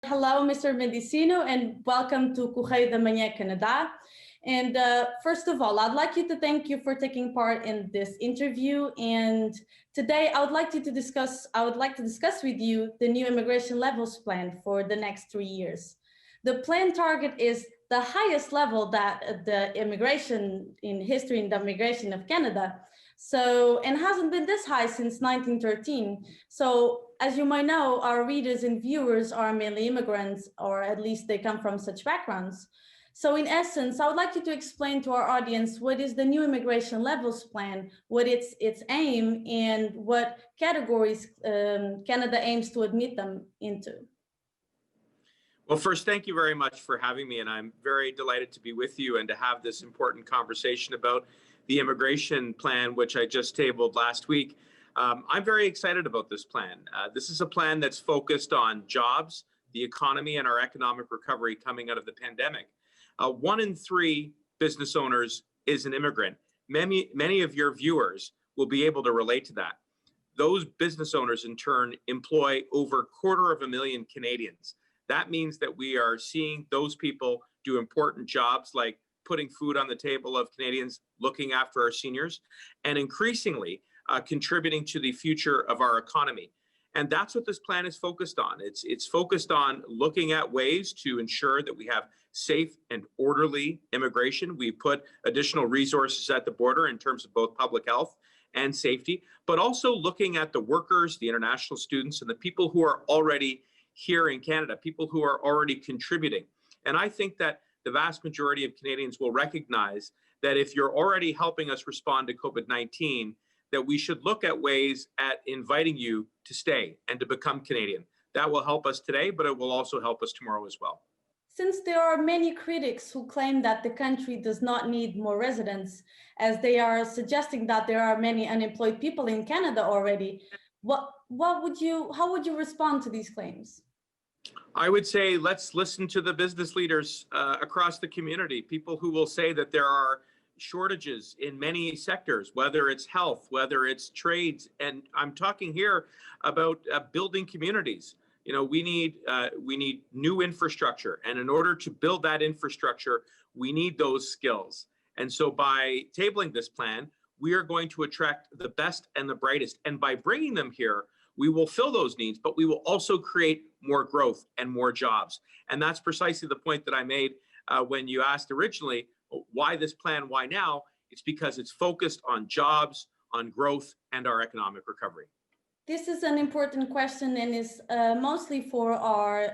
Hello, Mr. Mendicino, and welcome to Correio da Manhã, Canada. And first of all, I'd like you to thank you for taking part in this interview. And today, I would like to discuss with you the new immigration levels plan for the next 3 years. The plan target is the highest level that the immigration in history in the immigration of Canada. So, and hasn't been this high since 1913. So, as you might know, our readers and viewers are mainly immigrants, or at least they come from such backgrounds. So in essence, I would like you to explain to our audience what is the new immigration levels plan, what its aim, and what categories Canada aims to admit them into. Well, first, thank you very much for having me, and I'm very delighted to be with you and to have this important conversation about the immigration plan, which I just tabled last week. I'm very excited about this plan. This is a plan that's focused on jobs, the economy, and our economic recovery coming out of the pandemic. 1 in 3 business owners is an immigrant. Many of your viewers will be able to relate to that. Those business owners, in turn, employ over 250,000 Canadians. That means that we are seeing those people do important jobs like putting food on the table of Canadians, looking after our seniors, and increasingly contributing to the future of our economy. And that's what this plan is focused on. It's focused on looking at ways to ensure that we have safe and orderly immigration. We put additional resources at the border in terms of both public health and safety, but also looking at the workers, the international students, and the people who are already here in Canada, people who are already contributing. And I think that the vast majority of Canadians will recognize that if you're already helping us respond to COVID-19, that we should look at ways at inviting you to stay and to become Canadian. That will help us today, but it will also help us tomorrow as well. Since there are many critics who claim that the country does not need more residents, as they are suggesting that there are many unemployed people in Canada already, how would you respond to these claims? I would say let's listen to the business leaders across the community, people who will say that there are shortages in many sectors, whether it's health, whether it's trades. And I'm talking here about building communities. You know, we need new infrastructure. And in order to build that infrastructure, we need those skills. And so by tabling this plan, we are going to attract the best and the brightest. And by bringing them here, we will fill those needs, but we will also create more growth and more jobs. And that's precisely the point that I made when you asked originally, why this plan, why now? It's because it's focused on jobs, on growth, and our economic recovery. This is an important question and is mostly for our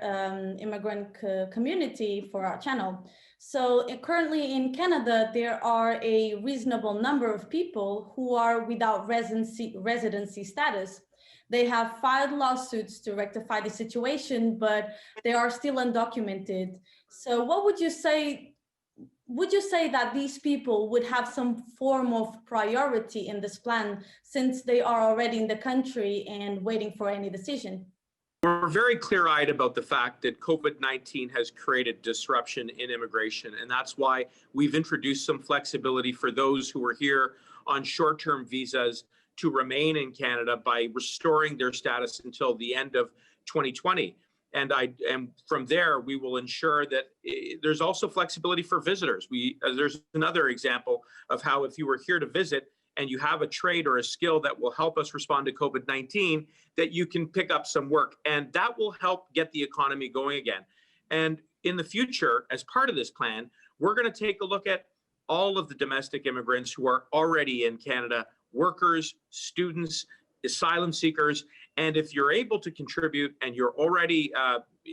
immigrant community, for our channel. So currently in Canada, there are a reasonable number of people who are without residency status. They have filed lawsuits to rectify the situation, but they are still undocumented. So what would you say? Would you say that these people would have some form of priority in this plan since they are already in the country and waiting for any decision? We're very clear-eyed about the fact that COVID-19 has created disruption in immigration, and that's why we've introduced some flexibility for those who are here on short-term visas to remain in Canada by restoring their status until the end of 2020. And from there, we will ensure that there's also flexibility for visitors. There's another example of how if you were here to visit and you have a trade or a skill that will help us respond to COVID-19, that you can pick up some work. And that will help get the economy going again. And in the future, as part of this plan, we're going to take a look at all of the domestic immigrants who are already in Canada, workers, students, asylum seekers. And if you're able to contribute and you're already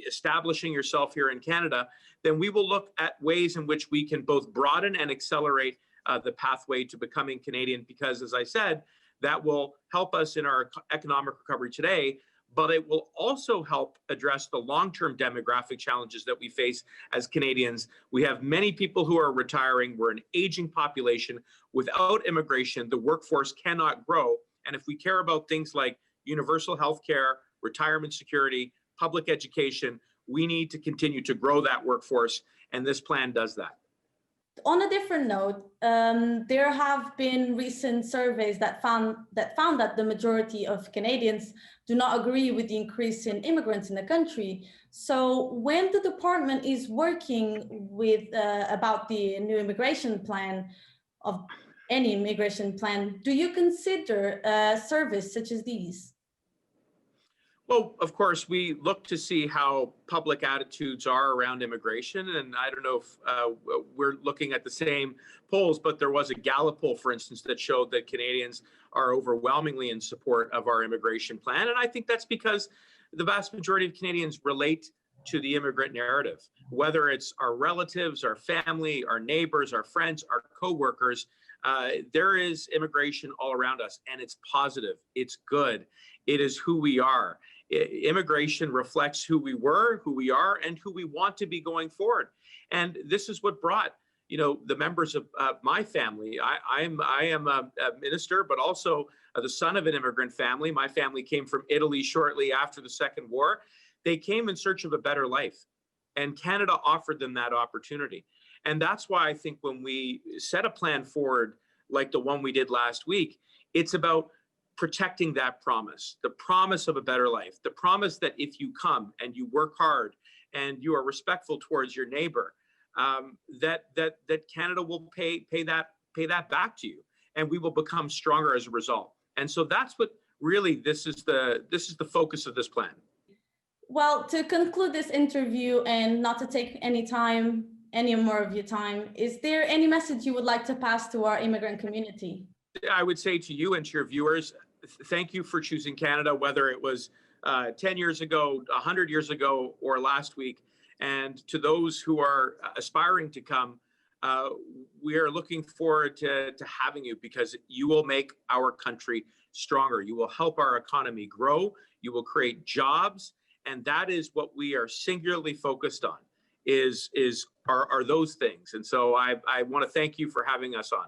establishing yourself here in Canada, then we will look at ways in which we can both broaden and accelerate the pathway to becoming Canadian, because as I said, that will help us in our economic recovery today, but it will also help address the long-term demographic challenges that we face as Canadians. We have many people who are retiring. We're an aging population. Without immigration, the workforce cannot grow. And if we care about things like universal health care, retirement security, public education, we need to continue to grow that workforce, and this plan does that. On a different note, there have been recent surveys that found that the majority of Canadians do not agree with the increase in immigrants in the country. So when the department is working with about the new immigration plan, of any immigration plan, do you consider a service such as these? Well, of course, we look to see how public attitudes are around immigration. And I don't know if we're looking at the same polls, but there was a Gallup poll, for instance, that showed that Canadians are overwhelmingly in support of our immigration plan. And I think that's because the vast majority of Canadians relate to the immigrant narrative, whether it's our relatives, our family, our neighbors, our friends, our coworkers. There is immigration all around us, and it's positive, it's good, it is who we are. Immigration reflects who we were, who we are, and who we want to be going forward. And this is what brought, the members of my family. I am a minister, but also the son of an immigrant family. My family came from Italy shortly after the Second War. They came in search of a better life, and Canada offered them that opportunity. And that's why I think when we set a plan forward, like the one we did last week, it's about protecting that promise, the promise of a better life, the promise that if you come and you work hard and you are respectful towards your neighbor, that Canada will pay that back to you, and we will become stronger as a result. And so that's what really this is the focus of this plan. Well, to conclude this interview and not to take any more of your time, is there any message you would like to pass to our immigrant community? I would say to you and to your viewers, thank you for choosing Canada, whether it was 10 years ago, 100 years ago, or last week. And to those who are aspiring to come, we are looking forward to having you, because you will make our country stronger. You will help our economy grow. You will create jobs. And that is what we are singularly focused on, are those things. And so I want to thank you for having us on.